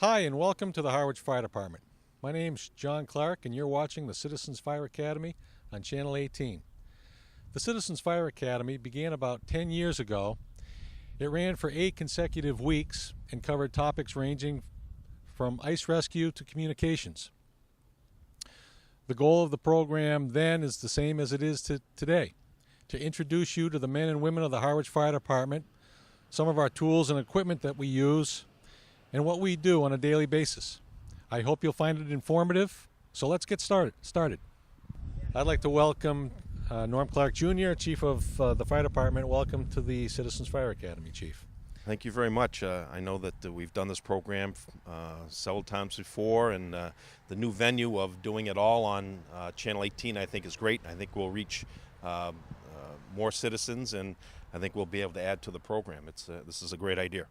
Hi, and welcome to the Harwich Fire Department. My name's John Clark, and you're watching the Citizens Fire Academy on Channel 18. The Citizens Fire Academy began about 10 years ago. It ran for 8 consecutive weeks and covered topics ranging from ice rescue to communications. The goal of the program then is the same as it is today, to introduce you to the men and women of the Harwich Fire Department, some of our tools and equipment that we use, and what we do on a daily basis. I hope you'll find it informative, so let's get started. I'd like to welcome Norm Clark Jr., Chief of the Fire Department. Welcome to the Citizens Fire Academy, Chief. Thank you very much. I know that we've done this program several times before, and the new venue of doing it all on Channel 18 I think is great. I think we'll reach more citizens, and I think we'll be able to add to the program. This is a great idea.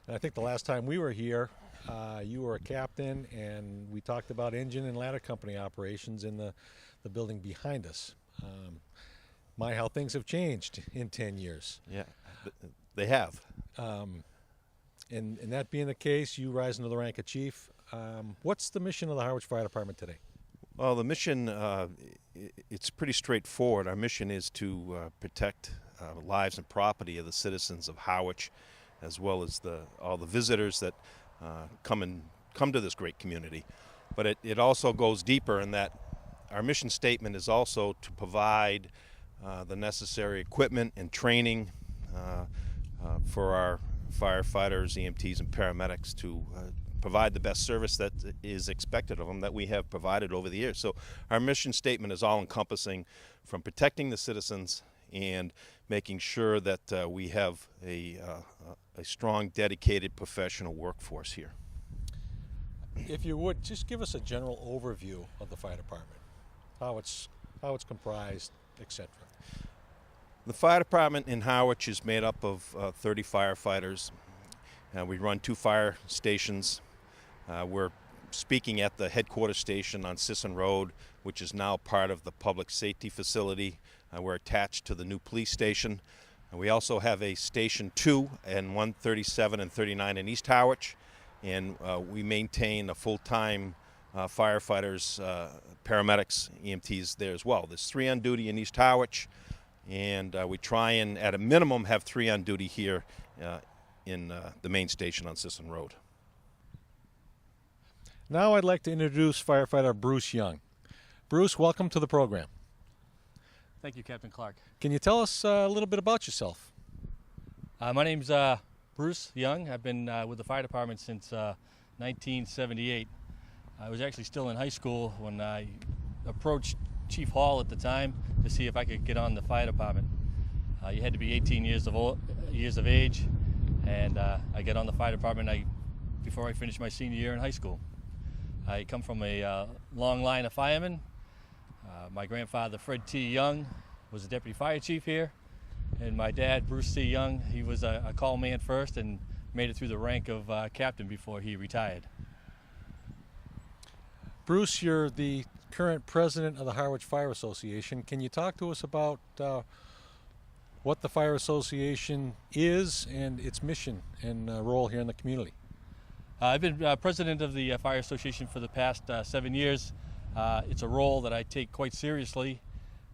And I think the last time we were here, you were a captain, and we talked about engine and ladder company operations in the building behind us. How things have changed in 10 years. Yeah, they have. And that being the case, you rise into the rank of chief. What's the mission of the Harwich Fire Department today? Well, the mission, it's pretty straightforward. Our mission is to protect lives and property of the citizens of Harwich, as well as all the visitors that come to this great community. But it also goes deeper in that our mission statement is also to provide the necessary equipment and training for our firefighters, EMTs, and paramedics to provide the best service that is expected of them that we have provided over the years. So our mission statement is all encompassing, from protecting the citizens and making sure that we have a strong, dedicated, professional workforce here. If you would, just give us a general overview of the fire department, how it's comprised, etc. The fire department in Harwich is made up of 30 firefighters. We run 2 fire stations. We're speaking at the headquarters station on Sisson Road, which is now part of the public safety facility. We're attached to the new police station. We also have a Station 2 and 137 and 39 in East Harwich, and we maintain a full-time firefighters, paramedics, EMTs there as well. There's 3 on duty in East Harwich, and we try and, at a minimum, have 3 on duty here in the main station on Sisson Road. Now I'd like to introduce firefighter Bruce Young. Bruce, welcome to the program. Thank you, Captain Clark. Can you tell us a little bit about yourself? My name's Bruce Young. I've been with the fire department since 1978. I was actually still in high school when I approached Chief Hall at the time to see if I could get on the fire department. You had to be 18 years of age, and I got on the fire department before I finished my senior year in high school. I come from a long line of firemen. My grandfather, Fred T. Young, was a deputy fire chief here, and my dad, Bruce C. Young, he was a call man first and made it through the rank of captain before he retired. Bruce, you're the current president of the Harwich Fire Association. Can you talk to us about what the Fire Association is and its mission and role here in the community? I've been president of the Fire Association for the past 7 years. It's a role that I take quite seriously.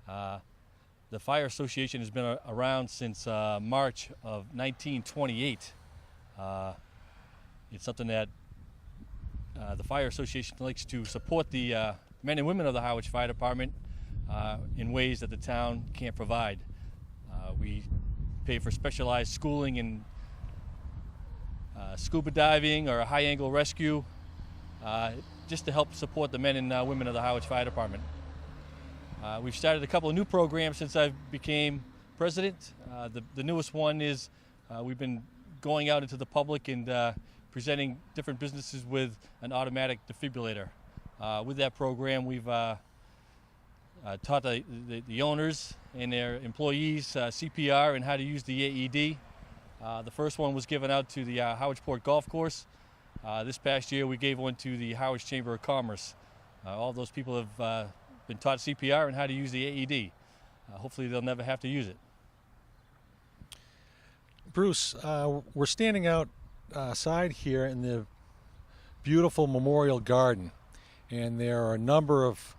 The Fire Association has been around since March of 1928. It's something that the Fire Association likes to support the men and women of the Harwich Fire Department in ways that the town can't provide. We pay for specialized schooling in scuba diving or high-angle rescue, just to help support the men and women of the Harwich Fire Department. We've started a couple of new programs since I became president. The newest one is we've been going out into the public and presenting different businesses with an automatic defibrillator. With that program, we've taught the owners and their employees CPR and how to use the AED. The first one was given out to the Harwichport Golf Course. This past year, we gave one to the Harwich Chamber of Commerce. All those people have been taught CPR and how to use the AED. Hopefully, they'll never have to use it. Bruce, we're standing outside here in the beautiful memorial garden, and there are a number of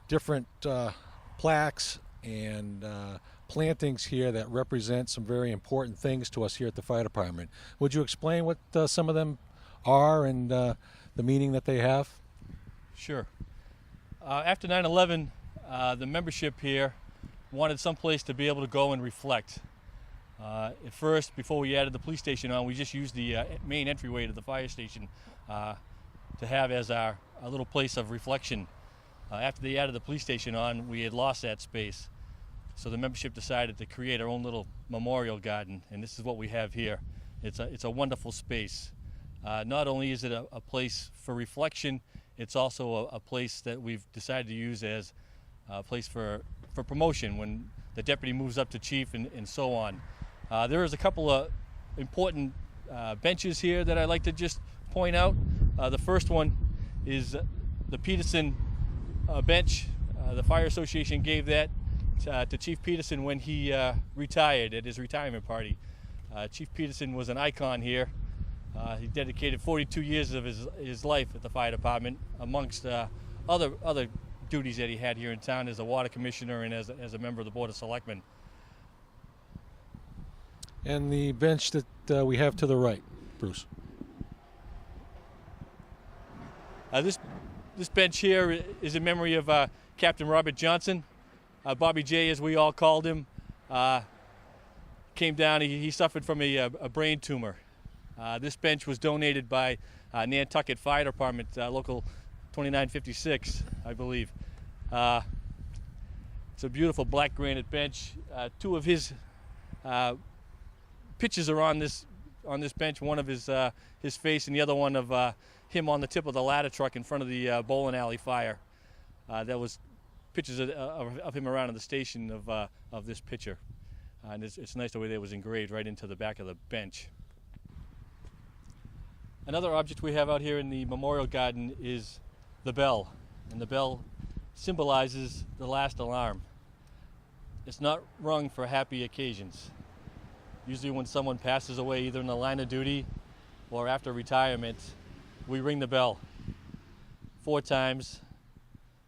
different plaques and plantings here that represent some very important things to us here at the fire department. Would you explain what some of them are and the meaning that they have? Sure. After 9/11, the membership here wanted some place to be able to go and reflect. At first, before we added the police station on, we just used the main entryway to the fire station to have as our little place of reflection. After they added the police station on, we had lost that space. So the membership decided to create our own little memorial garden, and this is what we have here. It's a wonderful space. Not only is it a place for reflection, it's also a place that we've decided to use as a place for promotion when the deputy moves up to chief and so on. There is a couple of important benches here that I'd like to just point out. The first one is the Peterson Bench. The Fire Association gave that to Chief Peterson when he retired at his retirement party. Chief Peterson was an icon here. He dedicated 42 years of his life at the fire department, amongst other duties that he had here in town as a water commissioner and as a member of the Board of Selectmen. And the bench that we have to the right, Bruce. This bench here is in memory of Captain Robert Johnson, Bobby J, as we all called him. Came down. He suffered from a brain tumor. This bench was donated by Nantucket Fire Department, Local 2956, I believe. It's a beautiful black granite bench. Two of his pictures are on this bench. One of his face, and the other one of him on the tip of the ladder truck in front of the bowling alley fire. That was pictures of him around in the station of this picture. And it's nice the way that was engraved right into the back of the bench. Another object we have out here in the memorial garden is the bell, and the bell symbolizes the last alarm. It's not rung for happy occasions. Usually when someone passes away, either in the line of duty or after retirement, we ring the bell 4 times,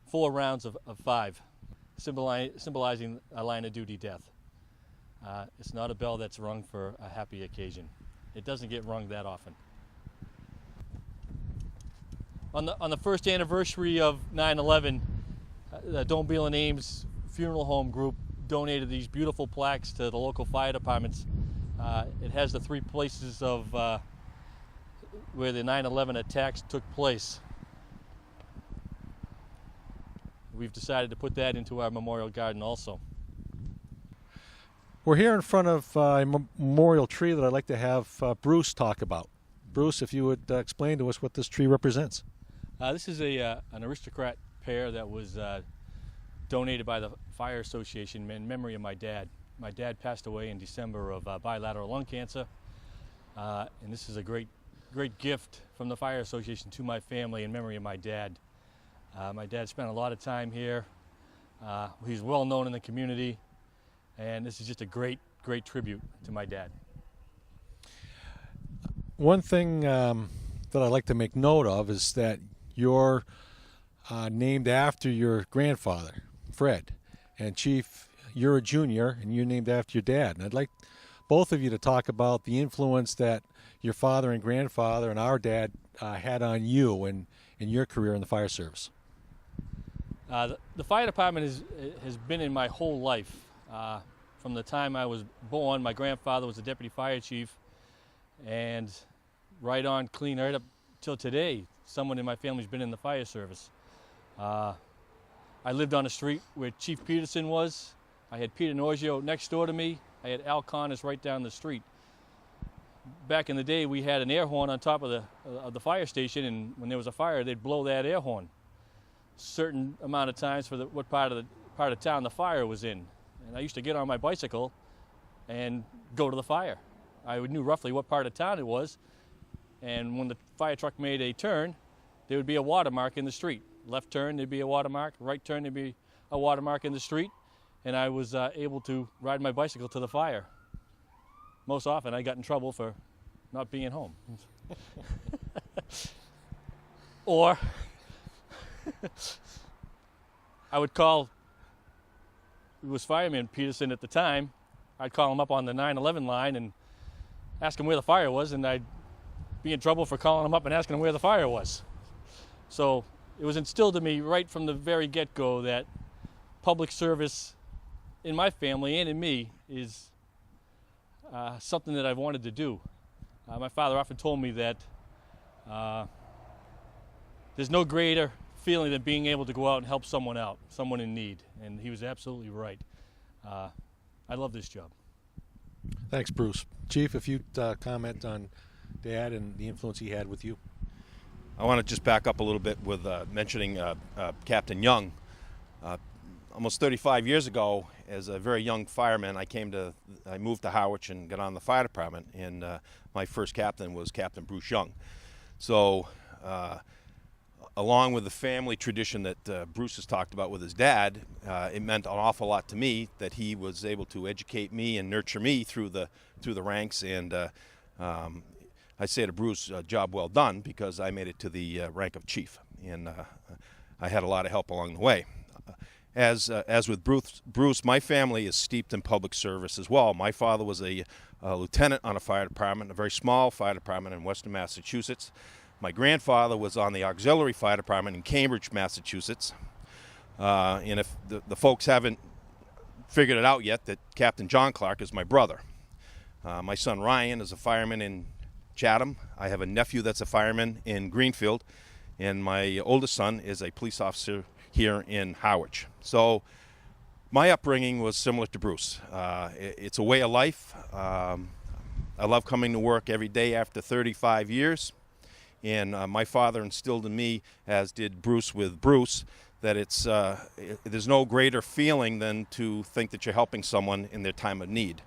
4 rounds of 5, symbolizing a line of duty death. It's not a bell that's rung for a happy occasion. It doesn't get rung that often. On the first anniversary of 9/11, the Don't Beal and Ames Funeral Home Group donated these beautiful plaques to the local fire departments. It has the 3 places of where the 9/11 attacks took place. We've decided to put that into our memorial garden also. We're here in front of a memorial tree that I'd like to have Bruce talk about. Bruce, if you would explain to us what this tree represents. This is an aristocrat pear that was donated by the Fire Association in memory of my dad. My dad passed away in December of bilateral lung cancer, and this is a great gift from the Fire Association to my family in memory of my dad. My dad spent a lot of time here. He's well known in the community, and this is just a great tribute to my dad. One thing that I'd like to make note of is that you're named after your grandfather, Fred, and Chief, you're a junior, and you're named after your dad. And I'd like both of you to talk about the influence that your father and grandfather and our dad had on you and in your career in the fire service. The fire department has been in my whole life. From the time I was born, my grandfather was a deputy fire chief, and right up till today, someone in my family's been in the fire service. I lived on a street where Chief Peterson was. I had Peter Norgio next door to me. I had Al Connors right down the street. Back in the day, we had an air horn on top of the fire station, and when there was a fire, they'd blow that air horn. Certain amount of times for what part of town the fire was in. And I used to get on my bicycle and go to the fire. I knew roughly what part of town it was, and when the fire truck made a turn, there would be a watermark in the street. Left turn, there'd be a watermark. Right turn, there'd be a watermark in the street, and I was able to ride my bicycle to the fire. Most often, I got in trouble for not being home. Or I would call, it was Fireman Peterson at the time, I'd call him up on the 911 line and ask him where the fire was, and I'd be in trouble for calling him up and asking him where the fire was. So it was instilled in me right from the very get-go that public service in my family and in me is something that I've wanted to do. My father often told me that there's no greater feeling than being able to go out and help someone out, someone in need, and he was absolutely right. I love this job. Thanks, Bruce. Chief, if you'd comment on Dad and the influence he had with you. I want to just back up a little bit with mentioning Captain Young. Almost 35 years ago, as a very young fireman, I moved to Harwich and got on the fire department, and my first captain was Captain Bruce Young. So, along with the family tradition that Bruce has talked about with his dad, it meant an awful lot to me that he was able to educate me and nurture me through the ranks. And I say to Bruce, job well done, because I made it to the rank of chief, and I had a lot of help along the way. As with Bruce, my family is steeped in public service as well. My father was a lieutenant on a fire department, a very small fire department in Western Massachusetts. My grandfather was on the auxiliary fire department in Cambridge, Massachusetts. And if the folks haven't figured it out yet, that Captain John Clark is my brother. My son Ryan is a fireman in Chatham. I have a nephew that's a fireman in Greenfield. And my oldest son is a police officer here in Harwich. So my upbringing was similar to Bruce. It's a way of life. I love coming to work every day after 35 years. And my father instilled in me, as did Bruce with Bruce, that there's no greater feeling than to think that you're helping someone in their time of need.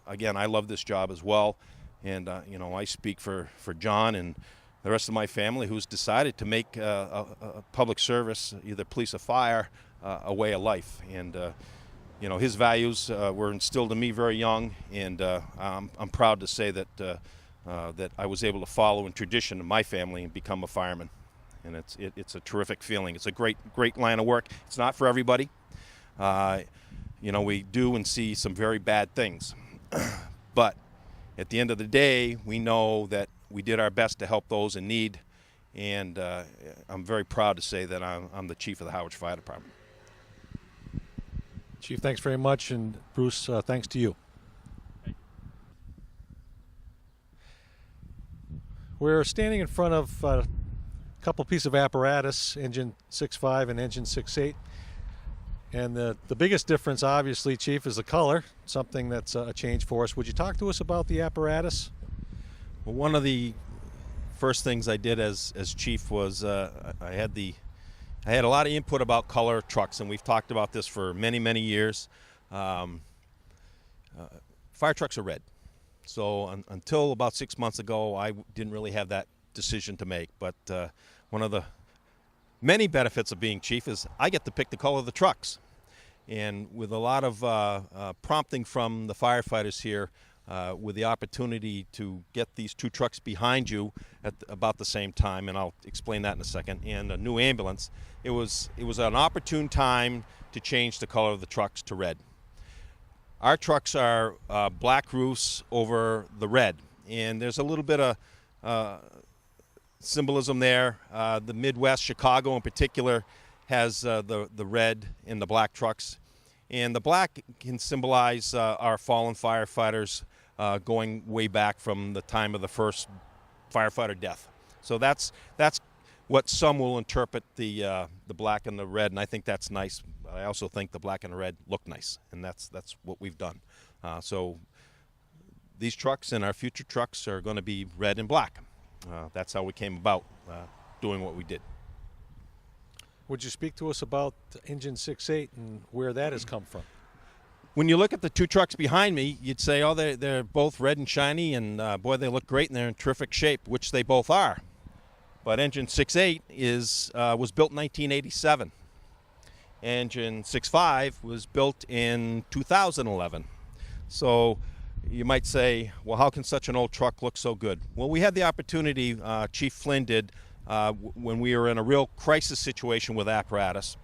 Again, I love this job as well. And, I speak for John and the rest of my family who's decided to make a public service, either police or fire, a way of life. And, his values were instilled in me very young, and I'm proud to say that that I was able to follow in tradition of my family and become a fireman. And it's a terrific feeling. It's a great line of work. It's not for everybody. We do and see some very bad things. But at the end of the day, we know that we did our best to help those in need, and I'm very proud to say that I'm the chief of the Harwich Fire Department. Chief, thanks very much, and Bruce, thanks to you. We're standing in front of a couple pieces of apparatus, engine 6.5 and engine 6.8. And the biggest difference, obviously, Chief, is the color, something that's a change for us. Would you talk to us about the apparatus? Well, one of the first things I did as chief was I had a lot of input about color of trucks, and we've talked about this for many years. Fire trucks are red. So until about 6 months ago, I didn't really have that decision to make. But one of the many benefits of being chief is I get to pick the color of the trucks. And with a lot of prompting from the firefighters here, with the opportunity to get these two trucks behind you at about the same time, and I'll explain that in a second, and a new ambulance, it was an opportune time to change the color of the trucks to red. Our trucks are black roofs over the red, and there's a little bit of symbolism there. The Midwest, Chicago in particular, has the red in the black trucks, and the black can symbolize our fallen firefighters going way back from the time of the first firefighter death. So that's what some will interpret the black and the red, and I think that's nice. I also think the black and the red look nice, and that's what we've done. So these trucks and our future trucks are going to be red and black. That's how we came about doing what we did. Would you speak to us about engine 6.8 and where that has come from? When you look at the two trucks behind me, you'd say, oh, they're both red and shiny, and boy, they look great, and they're in terrific shape, which they both are. But engine 6.8 was built in 1987. Engine 6.5 was built in 2011. So, You might say, well, how can such an old truck look so good? Well, we had the opportunity, Chief Flynn did, when we were in a real crisis situation with apparatus,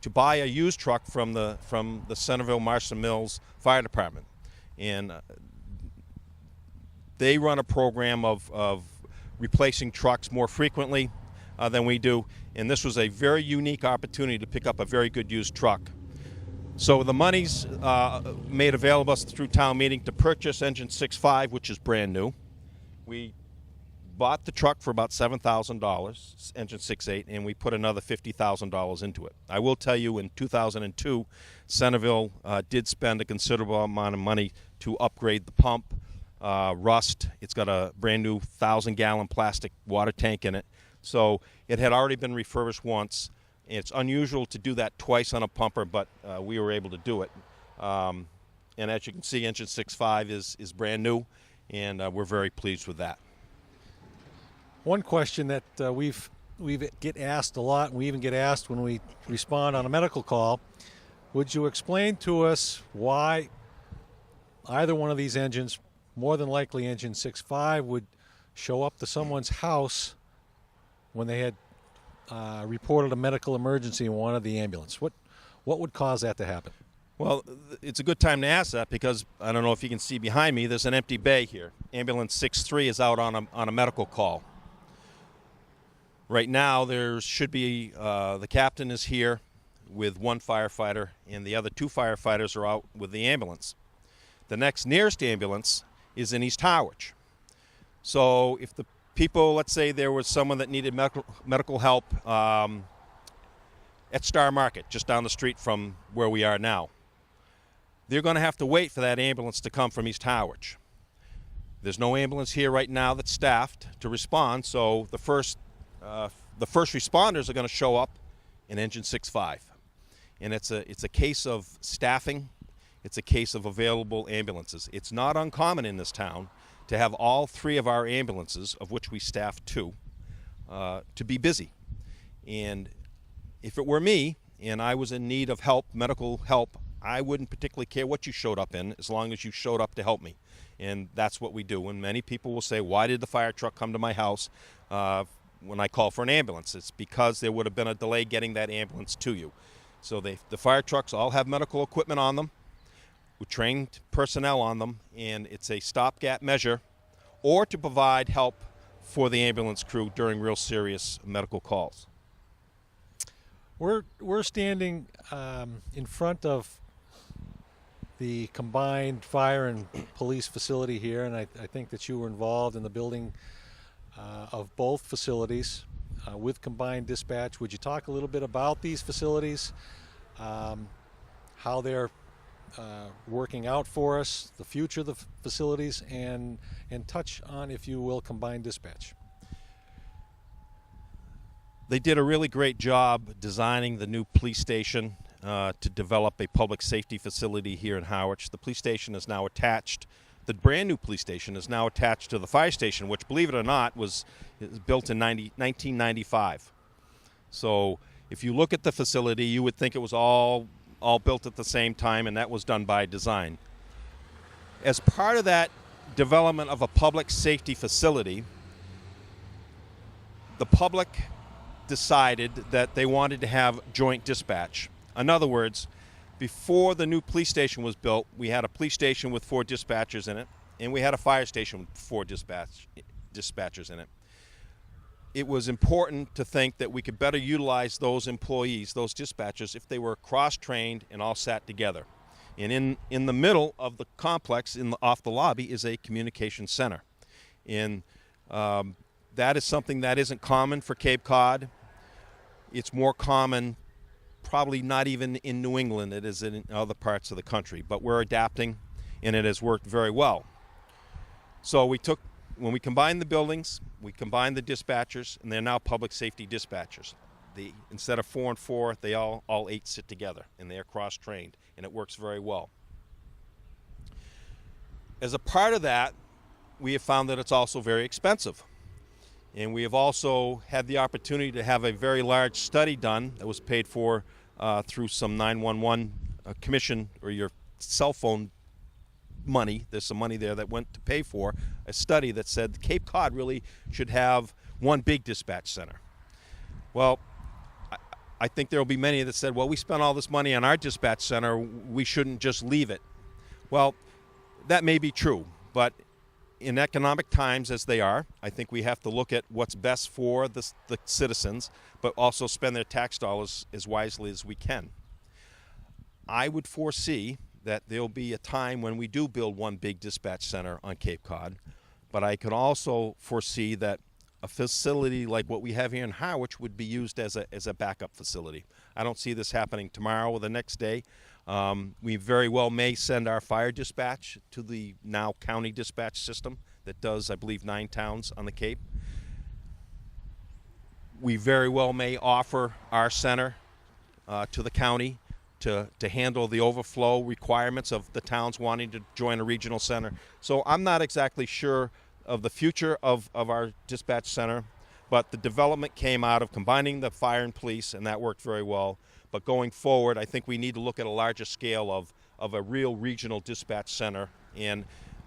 to buy a used truck from the Centerville Marston Mills Fire Department. And they run a program of replacing trucks more frequently than we do. And this was a very unique opportunity to pick up a very good used truck. So the money's made available us through town meeting to purchase engine 6.5, which is brand new. We bought the truck for about $7,000, engine 6.8, and we put another $50,000 into it. I will tell you, in 2002, Centerville did spend a considerable amount of money to upgrade the pump, rust. It's got a brand new 1,000-gallon plastic water tank in it. So it had already been refurbished once. It's unusual to do that twice on a pumper, but we were able to do it. And as you can see, engine 6.5 is brand new, and we're very pleased with that. One question that we get asked a lot, and we even get asked when we respond on a medical call, would you explain to us why either one of these engines, more than likely engine 6.5, would show up to someone's house when they had reported a medical emergency and wanted the ambulance? What would cause that to happen? Well, it's a good time to ask that because I don't know if you can see behind me, there's an empty bay here. Ambulance 6.3 is out on a medical call. Right now, there should be, the captain is here with one firefighter, and the other two firefighters are out with the ambulance. The next nearest ambulance is in East Harwich. So if the people, let's say there was someone that needed medical help at Star Market, just down the street from where we are now, they're going to have to wait for that ambulance to come from East Harwich. There's no ambulance here right now that's staffed to respond, so the first responders are going to show up in engine 6.5. And it's a case of staffing. It's a case of available ambulances. It's not uncommon in this town to have all three of our ambulances, of which we staff two, to be busy. And if it were me and I was in need of help, medical help, I wouldn't particularly care what you showed up in as long as you showed up to help me. And that's what we do. And many people will say, why did the fire truck come to my house when I call for an ambulance? It's because there would have been a delay getting that ambulance to you. So the fire trucks all have medical equipment on them, with trained personnel on them, and it's a stopgap measure or to provide help for the ambulance crew during real serious medical calls. We're standing in front of the combined fire and police facility here, and I think that you were involved in the building of both facilities with combined dispatch. Would you talk a little bit about these facilities, how they're working out for us, the future of the facilities, and touch on, if you will, combined dispatch? They did a really great job designing the new police station to develop a public safety facility here in Harwich. The police station is now attached. The brand new police station is now attached to the fire station, which, believe it or not, was built in 1995. So if you look at the facility, you would think it was all built at the same time, and that was done by design. As part of that development of a public safety facility, the public decided that they wanted to have joint dispatch. In other words, before the new police station was built, we had a police station with 4 dispatchers in it, and we had a fire station with 4 dispatchers in it. It was important to think that we could better utilize those employees, those dispatchers, if they were cross-trained and all sat together. And in the middle of the complex, off the lobby, is a communication center. And that is something that isn't common for Cape Cod. It's more common, probably not even in New England, it is in other parts of the country. But we're adapting, and it has worked very well. So when we combined the buildings, we combined the dispatchers, and they're now public safety dispatchers. Instead of 4 and 4, they all 8 sit together, and they're cross-trained, and it works very well. As a part of that, we have found that it's also very expensive. And we have also had the opportunity to have a very large study done that was paid for through some 911 commission or your cell phone money. There's some money there that went to pay for a study that said Cape Cod really should have one big dispatch center. Well, I think there will be many that said, well, we spent all this money on our dispatch center, we shouldn't just leave it. Well, that may be true, but in economic times as they are, I think we have to look at what's best for the citizens, but also spend their tax dollars as wisely as we can. I would foresee that there'll be a time when we do build one big dispatch center on Cape Cod, but I could also foresee that a facility like what we have here in Harwich would be used as a backup facility. I don't see this happening tomorrow or the next day. We very well may send our fire dispatch to the now county dispatch system that does, I believe, 9 towns on the Cape. We very well may offer our center to the county to handle the overflow requirements of the towns wanting to join a regional center. So I'm not exactly sure of the future of our dispatch center, but the development came out of combining the fire and police, and that worked very well. But going forward, I think we need to look at a larger scale of a real regional dispatch center. And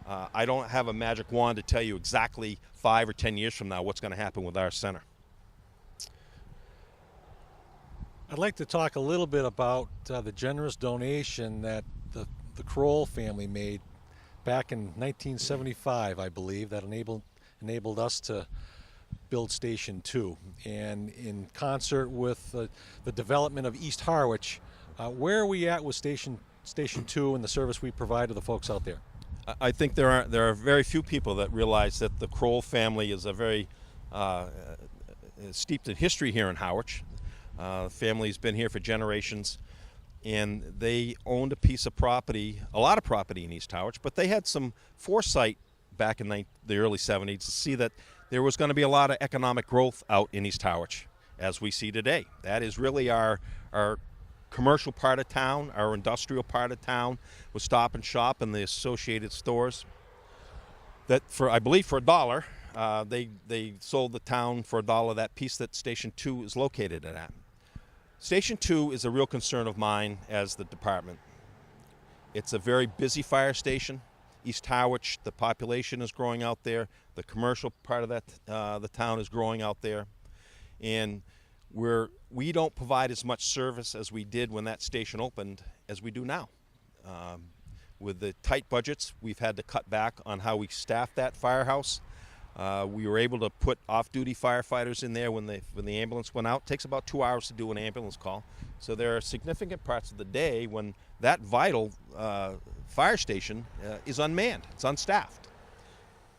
I don't have a magic wand to tell you exactly 5 or 10 years from now what's going to happen with our center. I'd like to talk a little bit about the generous donation that the Kroll family made back in 1975, I believe, that enabled us to build Station 2. And in concert with the development of East Harwich, where are we at with Station 2 and the service we provide to the folks out there? I think there are very few people that realize that the Kroll family is a very steeped in history here in Harwich. The family's been here for generations, and they owned a piece of property, a lot of property in East Harwich, but they had some foresight back in the early 70s to see that there was going to be a lot of economic growth out in East Harwich, as we see today. That is really our commercial part of town, our industrial part of town, with Stop and Shop and the associated stores. That, I believe for $1, they sold the town for $1 that piece that Station 2 is located at. Station 2 is a real concern of mine as the department. It's a very busy fire station. East Harwich, the population is growing out there. The commercial part of that, the town is growing out there. And we don't provide as much service as we did when that station opened as we do now. With the tight budgets, we've had to cut back on how we staff that firehouse. We were able to put off-duty firefighters in there when the ambulance went out. It takes about 2 hours to do an ambulance call. So there are significant parts of the day when that vital fire station is unmanned. It's unstaffed.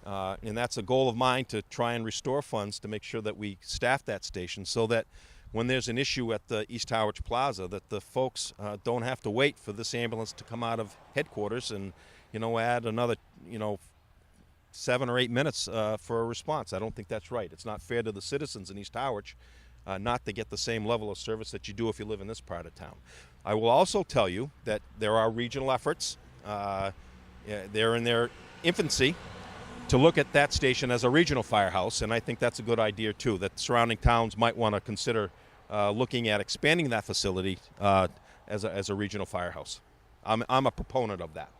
And that's a goal of mine, to try and restore funds to make sure that we staff that station so that when there's an issue at the East Harwich Plaza, that the folks don't have to wait for this ambulance to come out of headquarters and, add another, 7 or 8 minutes for a response. I don't think that's right. It's not fair to the citizens in East Harwich not to get the same level of service that you do if you live in this part of town. I will also tell you that there are regional efforts. They're in their infancy to look at that station as a regional firehouse, and I think that's a good idea too, that surrounding towns might want to consider looking at expanding that facility as a regional firehouse. I'm a proponent of that.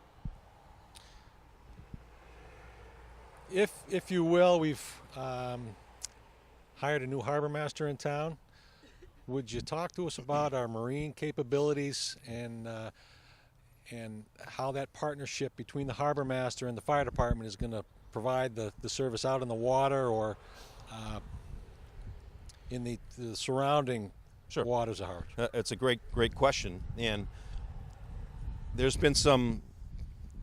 If you will, we've hired a new harbor master in town. Would you talk to us about our marine capabilities and how that partnership between the harbor master and the fire department is going to provide the service out in the water or in the surrounding waters of Harwich? It's a great question, and there's been some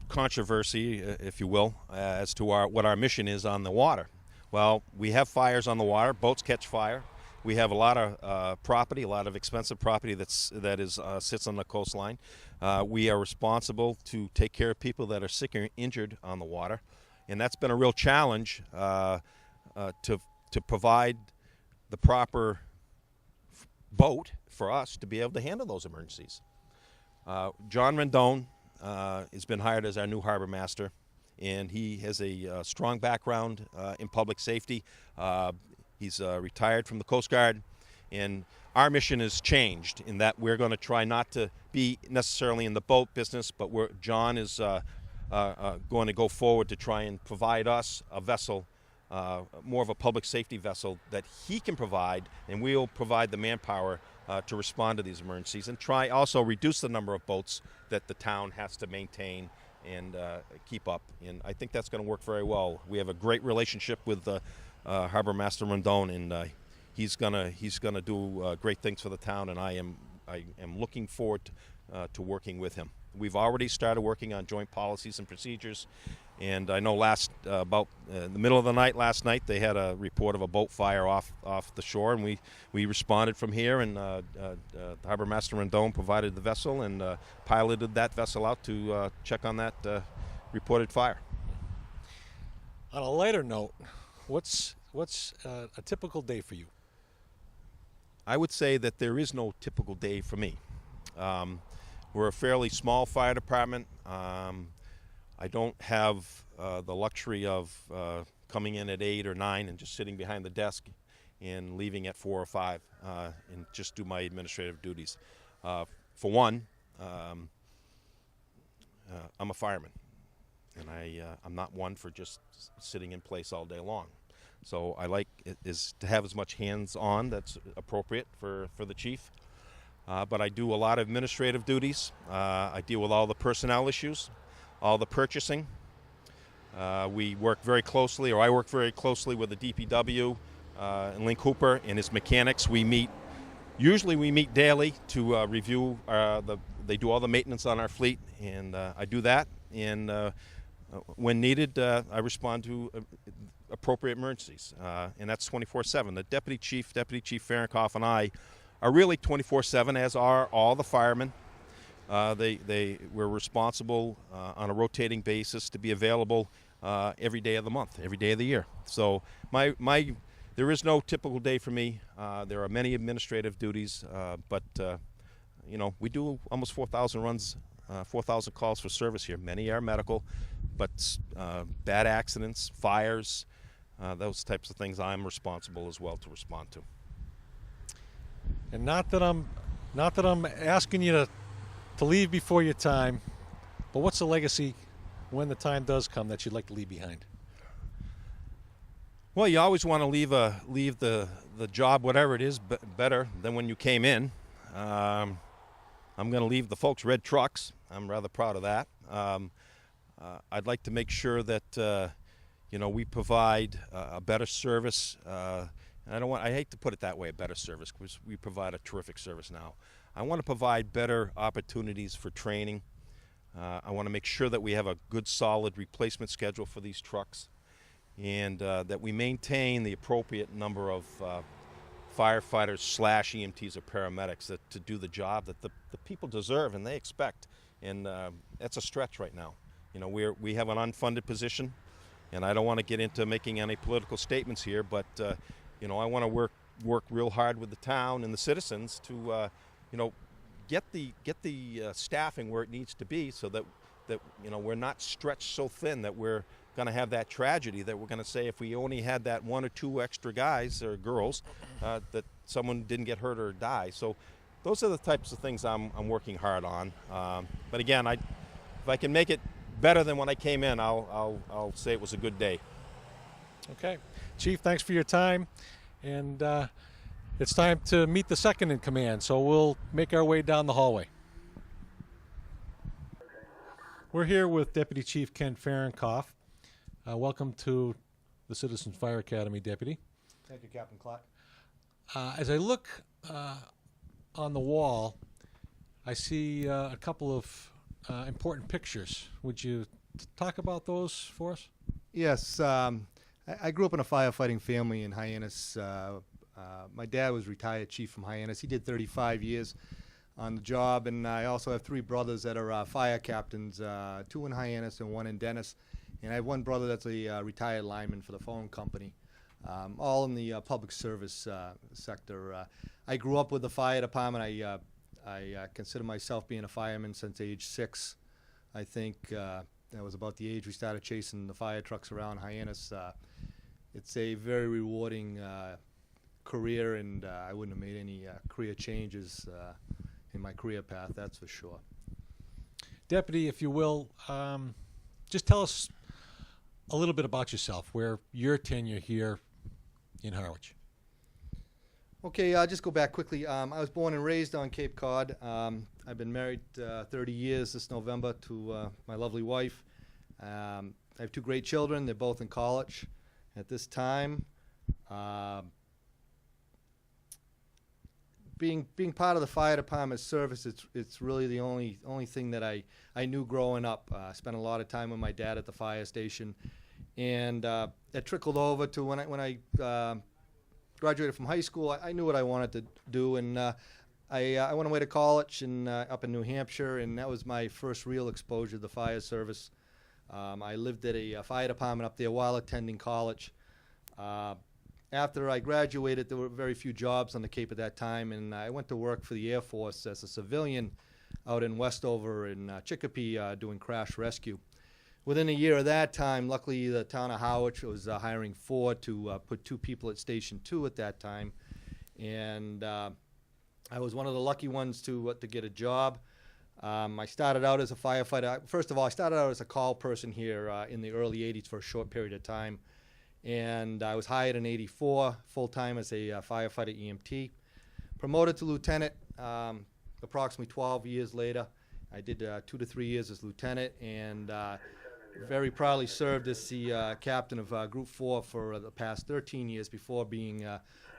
controversy, if you will, as to what our mission is on the water. Well, we have fires on the water. Boats catch fire. We have a lot of property, a lot of expensive property that sits on the coastline. We are responsible to take care of people that are sick or injured on the water, and that's been a real challenge to provide the proper boat for us to be able to handle those emergencies. John Rendon has been hired as our new harbor master, and he has a strong background in public safety. He's retired from the Coast Guard, and our mission has changed in that we're going to try not to be necessarily in the boat business, but John is going to go forward to try and provide us a vessel, more of a public safety vessel that he can provide, and we'll provide the manpower to respond to these emergencies, and try also reduce the number of boats that the town has to maintain and keep up. And I think that's going to work very well. We have a great relationship with Harbor Master Rondon, and he's gonna do great things for the town, and I am looking forward to working with him. We've already started working on joint policies and procedures, and I know about in the middle of the night last night they had a report of a boat fire off the shore, and we responded from here, and Harbor Master Rondon provided the vessel and piloted that vessel out to check on that reported fire. On a lighter note, what's a typical day for you? I would say that there is no typical day for me. We're a fairly small fire department. I don't have the luxury of coming in at 8 or 9 and just sitting behind the desk and leaving at 4 or 5 and just do my administrative duties. For one, I'm a fireman, and I'm not one for just sitting in place all day long. So I like is to have as much hands-on that's appropriate for the chief. But I do a lot of administrative duties. I deal with all the personnel issues, all the purchasing. We work very closely, or I work very closely with the DPW and Link Hooper and his mechanics. Usually we meet daily to review they do all the maintenance on our fleet, and I do that. And when needed, I respond to appropriate emergencies, and that's 24/7. The Deputy Chief Fahrenkoff, and I are really 24/7, as are all the firemen. We're responsible on a rotating basis to be available every day of the month, every day of the year. So there is no typical day for me. There are many administrative duties, but we do almost 4,000 runs, 4,000 calls for service here. Many are medical, but bad accidents, fires, those types of things I'm responsible as well to respond to. And not that I'm asking you to leave before your time, but what's the legacy when the time does come that you'd like to leave behind? Well, you always want to leave the job, whatever it is, better than when you came in. I'm going to leave the folks red trucks. I'm rather proud of that. I'd like to make sure that we provide a better service. I hate to put it that way, a better service, because we provide a terrific service now. I want to provide better opportunities for training. I want to make sure that we have a good, solid replacement schedule for these trucks, and that we maintain the appropriate number of firefighters / EMTs or paramedics to do the job that the people deserve and they expect. And that's a stretch right now. We have an unfunded position, and I don't want to get into making any political statements here, but I want to work real hard with the town and the citizens to get the staffing where it needs to be, so that we're not stretched so thin that we're going to have that tragedy that we're going to say if we only had that 1 or 2 extra guys or girls that someone didn't get hurt or die. So those are the types of things I'm working hard on. But again, if I can make it better than when I came in, I'll say it was a good day. Okay. Chief, thanks for your time. And it's time to meet the second in command, so we'll make our way down the hallway. We're here with Deputy Chief Ken Fahrenkoff. Welcome to the Citizens Fire Academy, Deputy. Thank you, Captain Clark. As I look on the wall, I see a couple of important pictures. Would you talk about those for us? Yes, I grew up in a firefighting family in Hyannis. My dad was retired chief from Hyannis. He did 35 years on the job, and I also have 3 brothers that are fire captains, 2 in Hyannis and 1 in Dennis. And I have 1 brother that's a retired lineman for the phone company, all in the public service sector. I grew up with the fire department. I consider myself being a fireman since age 6. I think that was about the age we started chasing the fire trucks around Hyannis. It's a very rewarding career, and I wouldn't have made any career changes in my career path, that's for sure. Deputy, if you will, just tell us a little bit about yourself, where your tenure here in Harwich. Okay, I'll just go back quickly. I was born and raised on Cape Cod. I've been married 30 years this November to my lovely wife. I have two great children. They're both in college at this time. Being part of the fire department service, it's really the only thing that I knew growing up. I spent a lot of time with my dad at the fire station, and it trickled over to when I graduated from high school. I knew what I wanted to do, and I went away to college up in New Hampshire, and that was my first real exposure to the fire service. I lived at a fire department up there while attending college. After I graduated, there were very few jobs on the Cape at that time, and I went to work for the Air Force as a civilian out in Westover in Chicopee doing crash rescue. Within a year of that time, luckily the town of Harwich was hiring 4 to put 2 people at Station 2 at that time, and I was one of the lucky ones to get a job. I started out as a firefighter. First of all, I started out as a call person here in the early 80s for a short period of time. And I was hired in '84, full-time as a firefighter EMT. Promoted to lieutenant approximately 12 years later. I did 2 to 3 years as lieutenant, and very proudly served as the captain of Group 4 for the past 13 years before being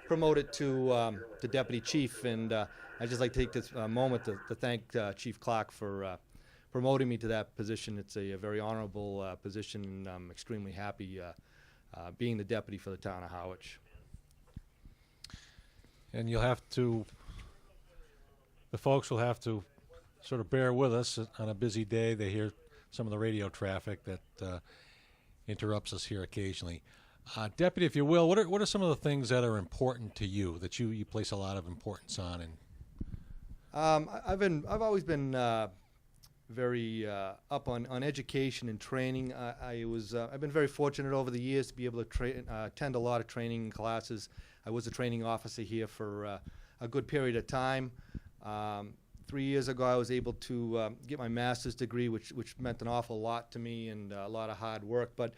promoted to deputy chief. And I'd just like to take this moment to thank Chief Clark for promoting me to that position. It's a very honorable position, and I'm extremely happy being the deputy for the town of Harwich. And you'll have to, the folks will have to sort of bear with us on a busy day. They hear some of the radio traffic that interrupts us here occasionally. Deputy, if you will, what are some of the things that are important to you, that you place a lot of importance on? And I've always been very up on education and training. I've been very fortunate over the years to be able to attend a lot of training classes. I was a training officer here for a good period of time. 3 years ago, I was able to get my master's degree, which meant an awful lot to me and a lot of hard work. But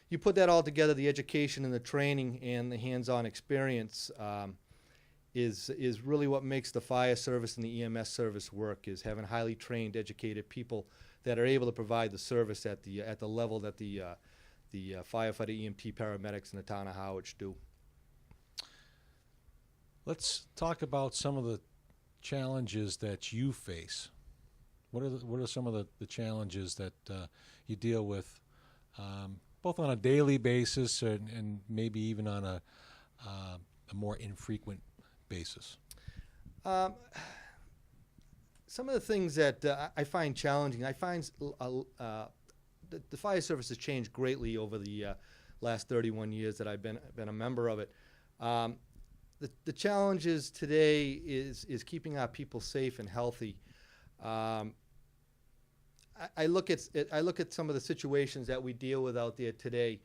you put that all together, the education and the training and the hands-on experience is really what makes the fire service and the EMS service work, is having highly trained, educated people that are able to provide the service at the level that the firefighter, EMT, paramedics in the town of Harwich do. let's talk about some of the challenges that you face. What are some of the challenges that you deal with, both on a daily basis and maybe even on a more infrequent basis? Some of the things that I find challenging, I find the fire service has changed greatly over the last 31 years that I've been a member of it. The challenges today is keeping our people safe and healthy. I look at some of the situations that we deal with out there today.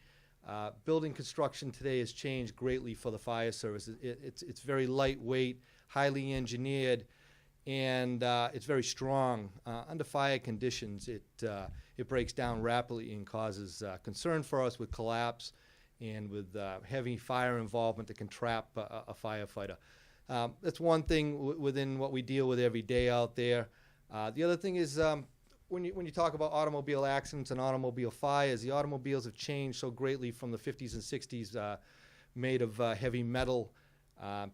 Building construction today has changed greatly for the fire service. It's very lightweight, highly engineered, and it's very strong. Under fire conditions, it breaks down rapidly and causes concern for us with collapse and with heavy fire involvement that can trap a firefighter. That's one thing within what we deal with every day out there. The other thing is when you talk about automobile accidents and automobile fires, the automobiles have changed so greatly from the 50s and 60s, made of heavy metal.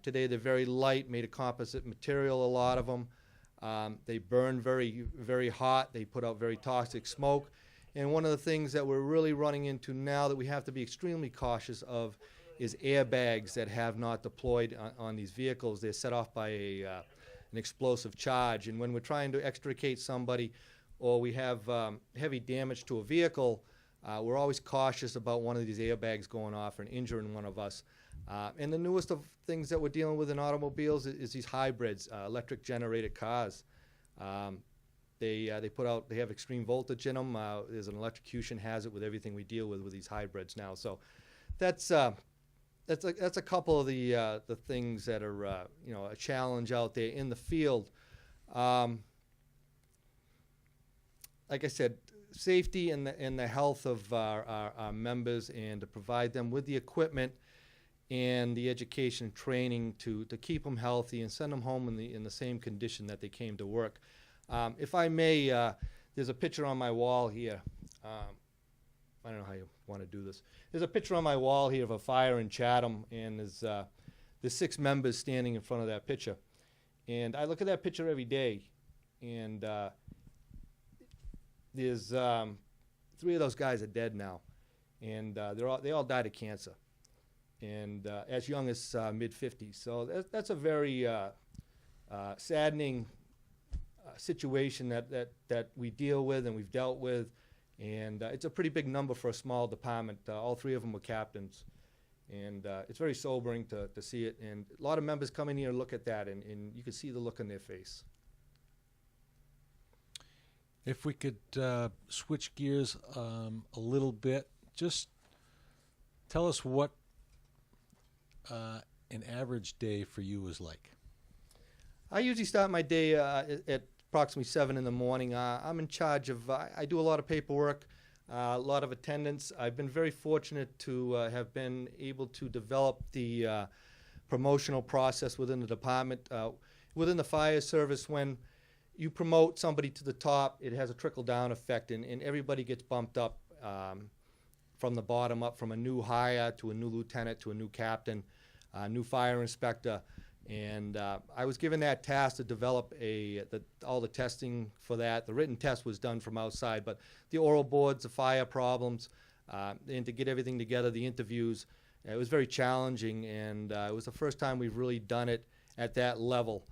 Today they're very light, made of composite material, a lot of them. They burn very, very hot. They put out very toxic smoke. And one of the things that we're really running into now that we have to be extremely cautious of is airbags that have not deployed on these vehicles. They're set off by an explosive charge. And when we're trying to extricate somebody or we have heavy damage to a vehicle, we're always cautious about one of these airbags going off and injuring one of us. And the newest of things that we're dealing with in automobiles is these hybrids, electric generated cars. They have extreme voltage in them. There's an electrocution hazard with everything we deal with these hybrids now. So that's a couple of the things that are a challenge out there in the field. Like I said, safety and the health of our members, and to provide them with the equipment and the education and training to keep them healthy and send them home in the same condition that they came to work. If I may, there's a picture on my wall here. I don't know how you want to do this. There's a picture on my wall here of a fire in Chatham, and there's 6 members standing in front of that picture. And I look at that picture every day, and there's 3 of those guys are dead now, and they all died of cancer, and as young as mid-50s. So that's a very saddening situation that we deal with and we've dealt with, and it's a pretty big number for a small department. All 3 of them were captains, and it's very sobering to see it. And a lot of members come in here and look at that, and you can see the look on their face. If we could switch gears a little bit, just tell us what an average day for you is like. I usually start my day at approximately 7 in the morning. I'm in charge of, I do a lot of paperwork, a lot of attendance. I've been very fortunate to have been able to develop the promotional process within the department. Within the fire service, when you promote somebody to the top, it has a trickle-down effect, and everybody gets bumped up from the bottom up, from a new hire to a new lieutenant to a new captain, a new fire inspector. And I was given that task to develop all the testing for that. The written test was done from outside, but the oral boards, the fire problems, and to get everything together, the interviews, it was very challenging, and it was the first time we've really done it at that level,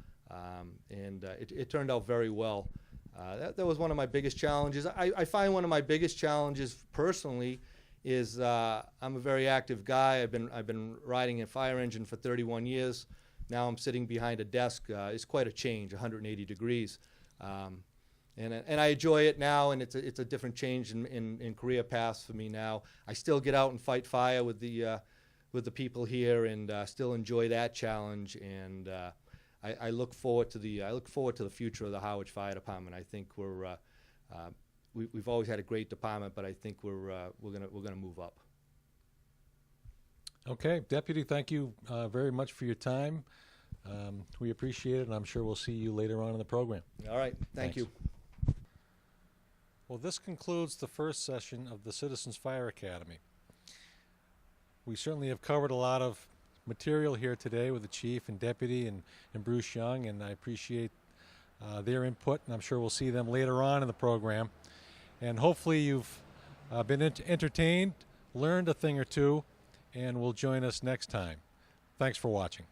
and it turned out very well. That was one of my biggest challenges. I find one of my biggest challenges personally is I'm a very active guy. I've been riding a fire engine for 31 years. Now I'm sitting behind a desk. It's quite a change, 180 degrees. And I enjoy it now, and it's a different change in career paths for me now. I still get out and fight fire with the people here, and still enjoy that challenge. And I look forward to the future of the Harwich Fire Department. I think we've always had a great department, but I think we're gonna move up. Okay, Deputy, thank you very much for your time. We appreciate it, and I'm sure we'll see you later on in the program. All right, thank you. Well, this concludes the first session of the Citizens Fire Academy. We certainly have covered a lot of material here today with the Chief and Deputy and Bruce Young, and I appreciate their input, and I'm sure we'll see them later on in the program. And hopefully you've been entertained, learned a thing or two, and will join us next time. Thanks for watching.